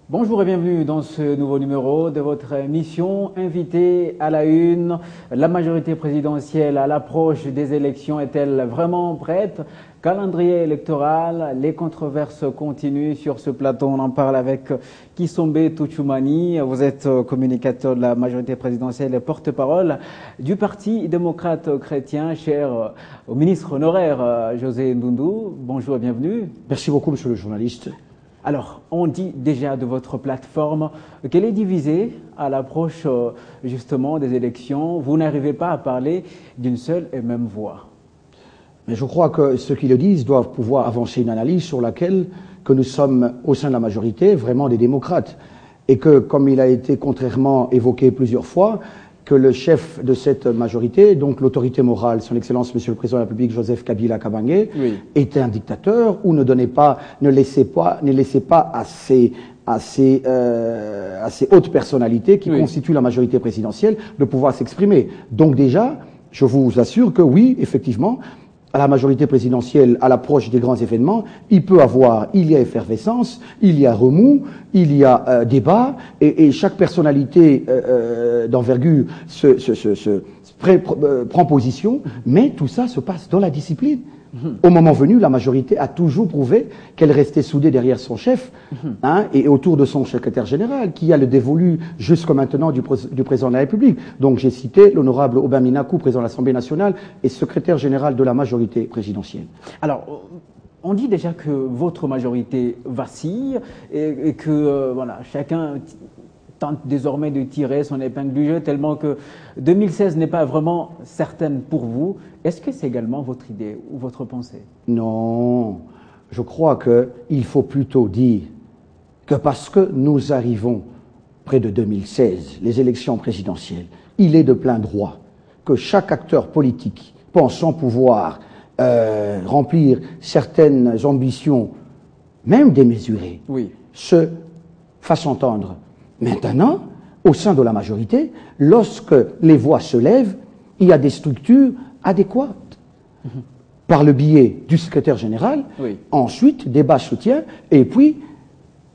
Bonjour et bienvenue dans ce nouveau numéro de votre émission Invité à la une. La majorité présidentielle à l'approche des élections est-elle vraiment prête? Calendrier électoral, les controverses continuent sur ce plateau. On en parle avec Kisombe Touchoumani. Vous êtes communicateur de la majorité présidentielle et porte-parole du Parti démocrate chrétien, cher au ministre honoraire José Ndundou. Bonjour et bienvenue. Merci beaucoup, monsieur le journaliste. Alors, on dit déjà de votre plateforme qu'elle est divisée à l'approche justement des élections. Vous n'arrivez pas à parler d'une seule et même voix. Mais je crois que ceux qui le disent doivent pouvoir avancer une analyse sur laquelle que nous sommes, au sein de la majorité, vraiment des démocrates. Et que, comme il a été contrairement évoqué plusieurs fois, que le chef de cette majorité, donc l'autorité morale, son Excellence Monsieur le Président de la République, Joseph Kabila Kabange, Oui. était un dictateur ou ne laissait pas à ces hautes personnalités qui Oui. constituent la majorité présidentielle de pouvoir s'exprimer. Donc déjà, je vous assure que oui, effectivement, à la majorité présidentielle, à l'approche des grands événements, il y a effervescence, il y a remous, il y a débat, et chaque personnalité d'envergure prend position, mais tout ça se passe dans la discipline. Au moment venu, la majorité a toujours prouvé qu'elle restait soudée derrière son chef et autour de son secrétaire général, qui a le dévolu jusqu'à maintenant du président de la République. Donc j'ai cité l'honorable Aubin Minakou, président de l'Assemblée nationale et secrétaire général de la majorité présidentielle. Alors, on dit déjà que votre majorité vacille et que voilà, chacun tente désormais de tirer son épingle du jeu tellement que 2016 n'est pas vraiment certaine pour vous. Est-ce que c'est également votre idée ou votre pensée? Non, je crois qu'il faut plutôt dire que parce que nous arrivons près de 2016, les élections présidentielles, il est de plein droit que chaque acteur politique pensant pouvoir remplir certaines ambitions, même démesurées, Oui. se fasse entendre. Maintenant, au sein de la majorité, lorsque les voix se lèvent, il y a des structures adéquates. Par le biais du secrétaire général, Oui. ensuite, débat soutien, et puis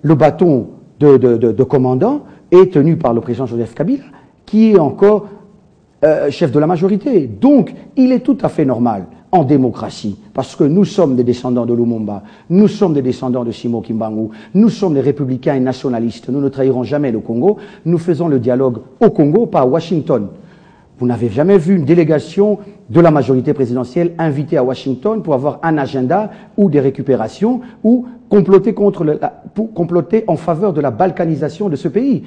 le bâton de commandant est tenu par le président Joseph Kabila, qui est encore chef de la majorité. Donc, il est tout à fait normal, en démocratie, parce que nous sommes des descendants de Lumumba, nous sommes des descendants de Simo Kimbangu, nous sommes des républicains et nationalistes, nous ne trahirons jamais le Congo, nous faisons le dialogue au Congo, pas à Washington. Vous n'avez jamais vu une délégation de la majorité présidentielle invitée à Washington pour avoir un agenda ou des récupérations ou comploter en faveur de la balkanisation de ce pays.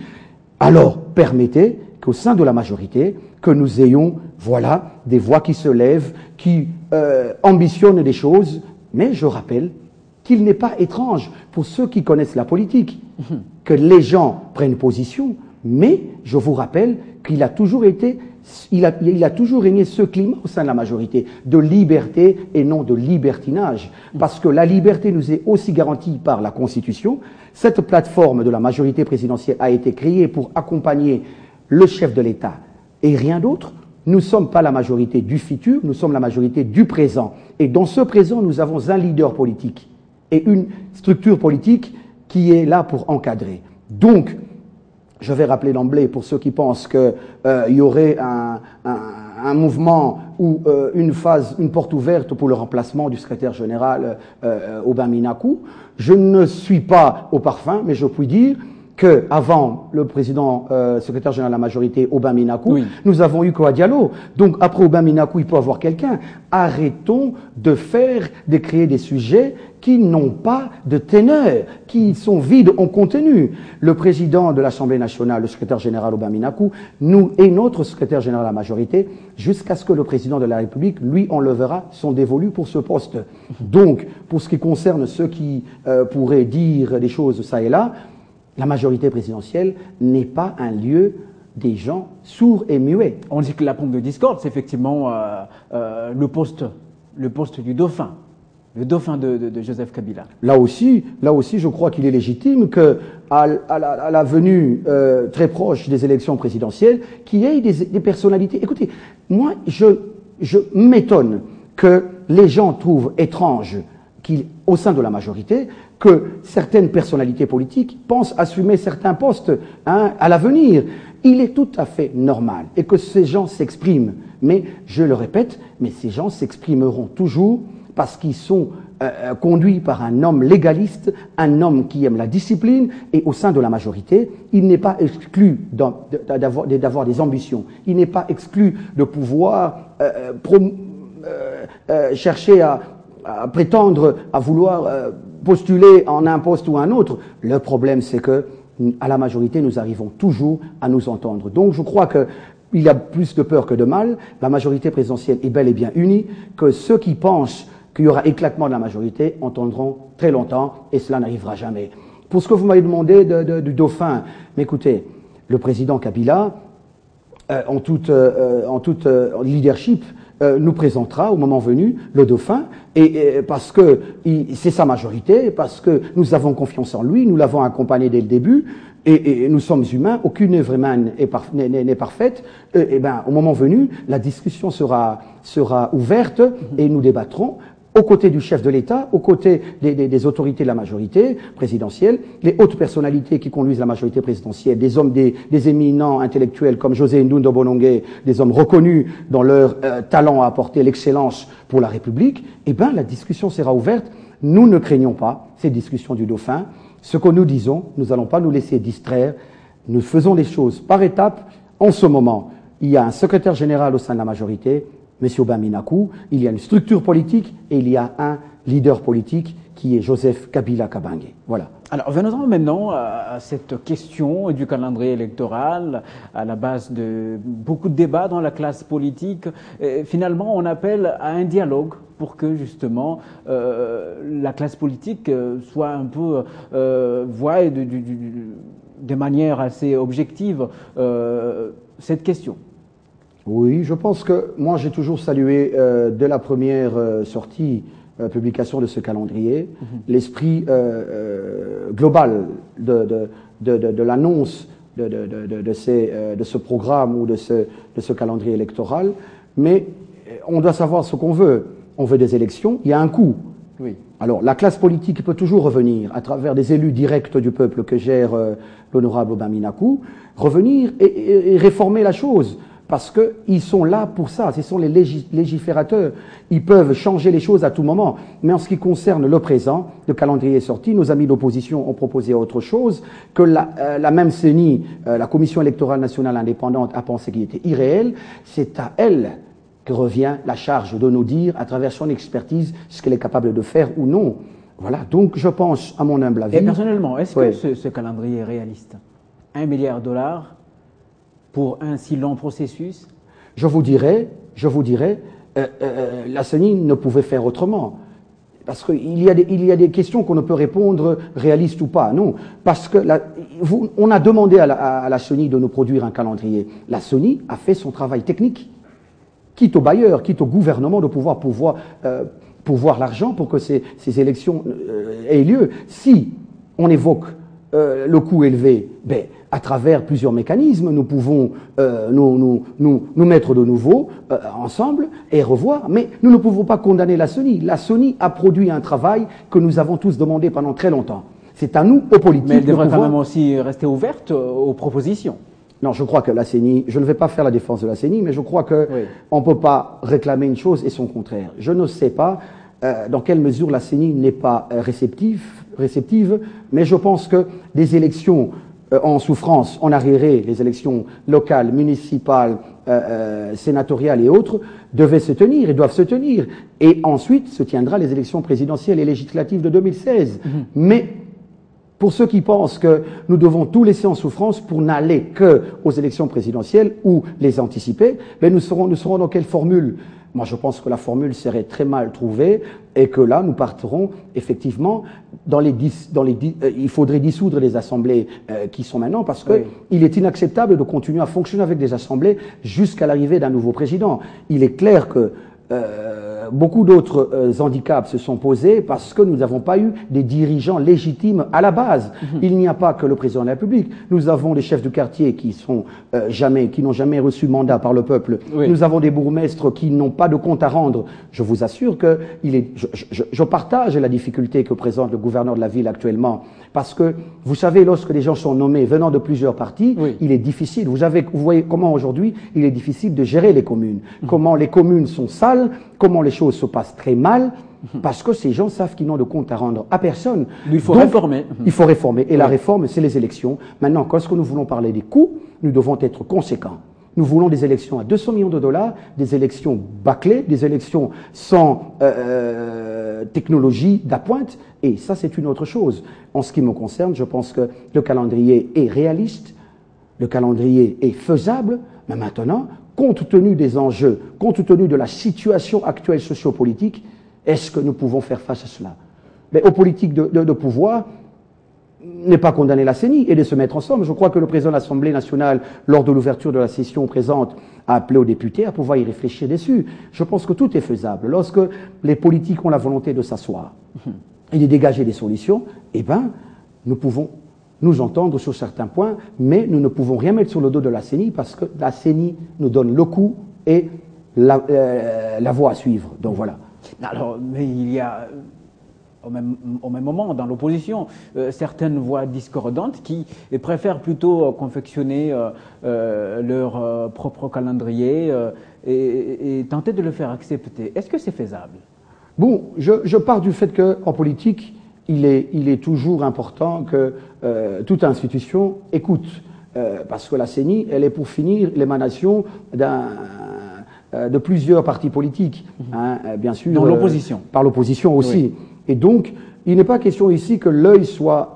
Alors, permettez qu'au sein de la majorité, que nous ayons, voilà, des voix qui se lèvent, qui ambitionnent des choses, mais je rappelle qu'il n'est pas étrange pour ceux qui connaissent la politique que les gens prennent position, mais je vous rappelle qu'il a toujours régné ce climat au sein de la majorité, de liberté et non de libertinage. Parce que la liberté nous est aussi garantie par la Constitution. Cette plateforme de la majorité présidentielle a été créée pour accompagner le chef de l'État et rien d'autre. Nous ne sommes pas la majorité du futur, nous sommes la majorité du présent. Et dans ce présent, nous avons un leader politique et une structure politique qui est là pour encadrer. Donc, je vais rappeler d'emblée pour ceux qui pensent qu'il y aurait un mouvement ou une porte ouverte pour le remplacement du secrétaire général Aubin Minakou. Je ne suis pas au parfum, mais je puis dire qu'avant le président secrétaire général de la majorité, Aubin Minakou, Oui. nous avons eu Koa Diallo. Donc après Aubin Minakou, il peut avoir quelqu'un. Arrêtons de créer des sujets qui n'ont pas de teneur, qui sont vides en contenu. Le président de l'Assemblée nationale, le secrétaire général Aubin Minakou, nous et notre secrétaire général de la majorité, jusqu'à ce que le président de la République, lui, enlèvera son dévolu pour ce poste. Donc, pour ce qui concerne ceux qui pourraient dire des choses ça et là, la majorité présidentielle n'est pas un lieu des gens sourds et muets. On dit que la pompe de discorde, c'est effectivement le poste du dauphin. Le dauphin de Joseph Kabila. Là aussi, je crois qu'il est légitime qu'à la venue très proche des élections présidentielles, qu'il y ait des personnalités. Écoutez, moi, je m'étonne que les gens trouvent étrange au sein de la majorité, que certaines personnalités politiques pensent assumer certains postes à l'avenir. Il est tout à fait normal et que ces gens s'expriment. Mais, je le répète, mais ces gens s'exprimeront toujours parce qu'ils sont conduits par un homme légaliste, un homme qui aime la discipline, et au sein de la majorité, il n'est pas exclu d'avoir des ambitions. Il n'est pas exclu de pouvoir chercher à prétendre à vouloir postuler en un poste ou un autre. Le problème, c'est que à la majorité, nous arrivons toujours à nous entendre. Donc, je crois que il y a plus de peur que de mal. La majorité présidentielle est bel et bien unie, que ceux qui pensent qu'il y aura éclatement de la majorité entendront très longtemps, et cela n'arrivera jamais. Pour ce que vous m'avez demandé du dauphin, mais écoutez, le président Kabila, en toute leadership, nous présentera au moment venu le dauphin, et parce que c'est sa majorité, parce que nous avons confiance en lui, nous l'avons accompagné dès le début, et nous sommes humains, aucune œuvre humaine n'est parfaite. Et ben, au moment venu, la discussion sera ouverte et nous débattrons aux côtés du chef de l'État, aux côtés des autorités de la majorité présidentielle, les hautes personnalités qui conduisent la majorité présidentielle, des hommes, des éminents intellectuels comme José Ndundo Bonongué, des hommes reconnus dans leur talent à apporter l'excellence pour la République. Eh ben, la discussion sera ouverte. Nous ne craignons pas ces discussions du dauphin. Ce que nous disons, nous n'allons pas nous laisser distraire. Nous faisons les choses par étapes. En ce moment, il y a un secrétaire général au sein de la majorité, M. Baminakou, il y a une structure politique et il y a un leader politique qui est Joseph Kabila Kabange. Voilà. Alors, venons-en maintenant à cette question du calendrier électoral, à la base de beaucoup de débats dans la classe politique. Et finalement, on appelle à un dialogue pour que, justement, la classe politique soit un peu voie de manière assez objective cette question. Oui, je pense que moi j'ai toujours salué dès la première publication de ce calendrier, l'esprit global de l'annonce de ce programme ou de ce calendrier électoral. Mais on doit savoir ce qu'on veut. On veut des élections, il y a un coût. Oui. Alors, la classe politique peut toujours revenir, à travers des élus directs du peuple que gère l'honorable Baminakou, revenir et réformer la chose. Parce qu'ils sont là pour ça, ce sont les légiférateurs. Ils peuvent changer les choses à tout moment. Mais en ce qui concerne le présent, le calendrier est sorti, nos amis d'opposition ont proposé autre chose, que la même CENI, la Commission électorale nationale indépendante, a pensé qu'il était irréel. C'est à elle que revient la charge de nous dire, à travers son expertise, ce qu'elle est capable de faire ou non. Voilà, donc je pense, à mon humble avis... Et personnellement, est-ce que ce calendrier est réaliste? 1 milliard de dollars pour un si long processus? Je vous dirais, la CENI ne pouvait faire autrement. Parce qu'il y a des questions qu'on ne peut répondre réalistes ou pas. Non, parce que on a demandé à la CENI de nous produire un calendrier. La CENI a fait son travail technique. Quitte au bailleur, quitte au gouvernement de pouvoir l'argent pour que ces élections aient lieu. Si on évoque le coût élevé, à travers plusieurs mécanismes, nous pouvons nous mettre de nouveau ensemble et revoir, mais nous ne pouvons pas condamner la CENI. La CENI a produit un travail que nous avons tous demandé pendant très longtemps. C'est à nous, aux politiques, mais elle devrait quand même aussi rester ouverte aux propositions. Non, je crois que la CENI, je ne vais pas faire la défense de la CENI, mais je crois qu'on ne peut pas réclamer une chose et son contraire. Je ne sais pas dans quelle mesure la CENI n'est pas réceptive, mais je pense que des élections en souffrance, en arriéré, les élections locales, municipales, sénatoriales et autres, devaient se tenir et doivent se tenir. Et ensuite se tiendra les élections présidentielles et législatives de 2016. Mais pour ceux qui pensent que nous devons tout laisser en souffrance pour n'aller que aux élections présidentielles ou les anticiper, nous serons dans quelle formule? Moi, je pense que la formule serait très mal trouvée et que là, nous partirons effectivement il faudrait dissoudre les assemblées qui sont maintenant parce que il est inacceptable de continuer à fonctionner avec des assemblées jusqu'à l'arrivée d'un nouveau président. Il est clair que beaucoup d'autres handicaps se sont posés parce que nous n'avons pas eu des dirigeants légitimes à la base. Il n'y a pas que le président de la République. Nous avons des chefs de quartier qui n'ont jamais reçu mandat par le peuple. Oui. Nous avons des bourgmestres qui n'ont pas de compte à rendre. Je vous assure que je partage la difficulté que présente le gouverneur de la ville actuellement. Parce que, vous savez, lorsque les gens sont nommés venant de plusieurs partis, oui, il est difficile. Vous voyez comment aujourd'hui il est difficile de gérer les communes. Comment les communes sont sales, comment les choses se passent très mal, parce que ces gens savent qu'ils n'ont de compte à rendre à personne. Il faut réformer. Il faut réformer. Et oui, la réforme, c'est les élections. Maintenant, lorsque nous voulons parler des coûts, nous devons être conséquents. Nous voulons des élections à 200 millions de dollars, des élections bâclées, des élections sans technologie d'appointe. Et ça, c'est une autre chose. En ce qui me concerne, je pense que le calendrier est réaliste, le calendrier est faisable, mais maintenant, compte tenu des enjeux, compte tenu de la situation actuelle sociopolitique, est-ce que nous pouvons faire face à cela? Mais aux politiques de pouvoir, n'est pas condamner la CENI et de se mettre ensemble. Je crois que le président de l'Assemblée nationale, lors de l'ouverture de la session présente, a appelé aux députés à pouvoir y réfléchir dessus. Je pense que tout est faisable. Lorsque les politiques ont la volonté de s'asseoir et de dégager des solutions, eh ben, nous pouvons nous entendre sur certains points, mais nous ne pouvons rien mettre sur le dos de la CENI parce que la CENI nous donne le coup et la voie à suivre. Donc voilà. Alors, mais il y a au même moment, dans l'opposition, certaines voix discordantes qui préfèrent plutôt confectionner leur propre calendrier et tenter de le faire accepter. Est-ce que c'est faisable? Bon, je pars du fait qu'en politique, il est toujours important que toute institution écoute. Parce que la CENI, elle est pour finir l'émanation de plusieurs partis politiques. Hein, bien sûr. Dans l'opposition. Par l'opposition aussi. Oui. Et donc, il n'est pas question ici que l'œil soit,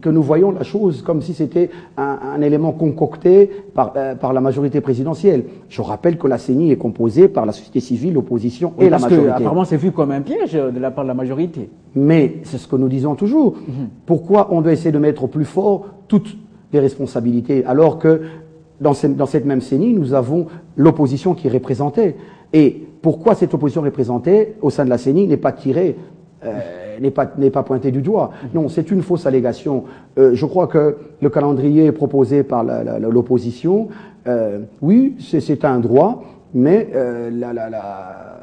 que nous voyons la chose comme si c'était un élément concocté par la majorité présidentielle. Je rappelle que la CENI est composée par la société civile, l'opposition et la majorité. Apparemment, c'est vu comme un piège de la part de la majorité. Mais c'est ce que nous disons toujours. Pourquoi on doit essayer de mettre au plus fort toutes les responsabilités, alors que dans cette même CENI, nous avons l'opposition qui est représentée. Et pourquoi cette opposition représentée au sein de la CENI n'est pas tirée n'est pas pointé du doigt. Non, c'est une fausse allégation. Je crois que le calendrier proposé par l'opposition, oui, c'est un droit, mais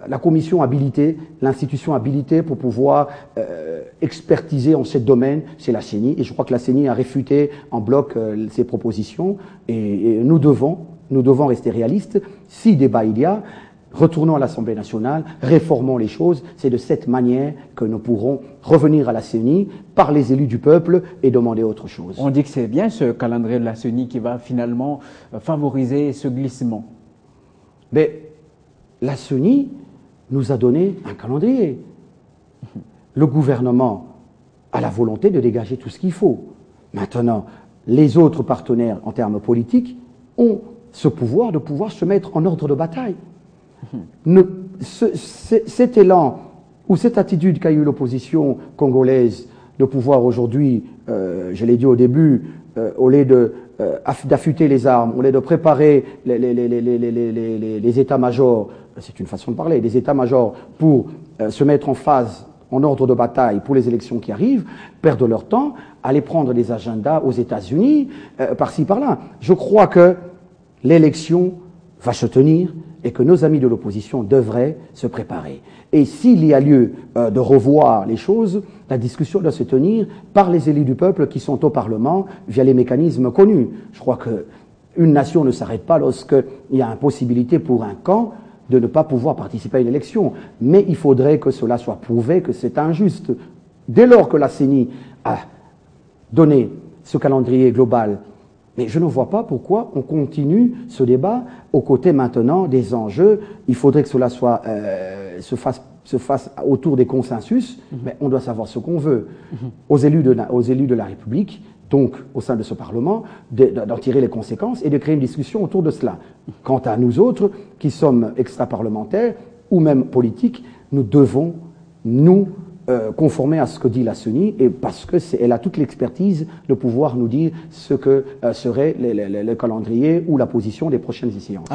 la commission habilitée, l'institution habilitée pour pouvoir expertiser en ce domaine, c'est la CENI. Et je crois que la CENI a réfuté en bloc ces propositions. Et nous devons rester réalistes. Si débat il y a, retournons à l'Assemblée nationale, réformons les choses. C'est de cette manière que nous pourrons revenir à la CENI par les élus du peuple et demander autre chose. On dit que c'est bien ce calendrier de la CENI qui va finalement favoriser ce glissement. Mais la CENI nous a donné un calendrier. Le gouvernement a la volonté de dégager tout ce qu'il faut. Maintenant, les autres partenaires en termes politiques ont ce pouvoir de pouvoir se mettre en ordre de bataille. Cet élan ou cette attitude qu'a eu l'opposition congolaise de pouvoir aujourd'hui, je l'ai dit au début, au lieu d'affûter les armes, au lieu de préparer les états-majors, c'est une façon de parler, des états-majors pour se mettre en phase, en ordre de bataille pour les élections qui arrivent, perdent leur temps, aller prendre des agendas aux États-Unis, par-ci, par-là. Je crois que l'élection va se tenir et que nos amis de l'opposition devraient se préparer. Et s'il y a lieu de revoir les choses, la discussion doit se tenir par les élus du peuple qui sont au Parlement via les mécanismes connus. Je crois qu'une nation ne s'arrête pas lorsqu'il y a impossibilité pour un camp de ne pas pouvoir participer à une élection. Mais il faudrait que cela soit prouvé que c'est injuste. Dès lors que la CENI a donné ce calendrier global, mais je ne vois pas pourquoi on continue ce débat aux côtés maintenant des enjeux. Il faudrait que cela se fasse autour des consensus, mais on doit savoir ce qu'on veut. Aux élus de la République, donc au sein de ce Parlement, d'en tirer les conséquences et de créer une discussion autour de cela. Quant à nous autres, qui sommes extra-parlementaires ou même politiques, nous devons nous conformer à ce que dit la CENI, et parce qu'elle a toute l'expertise de pouvoir nous dire ce que serait le calendrier ou la position des prochaines séances.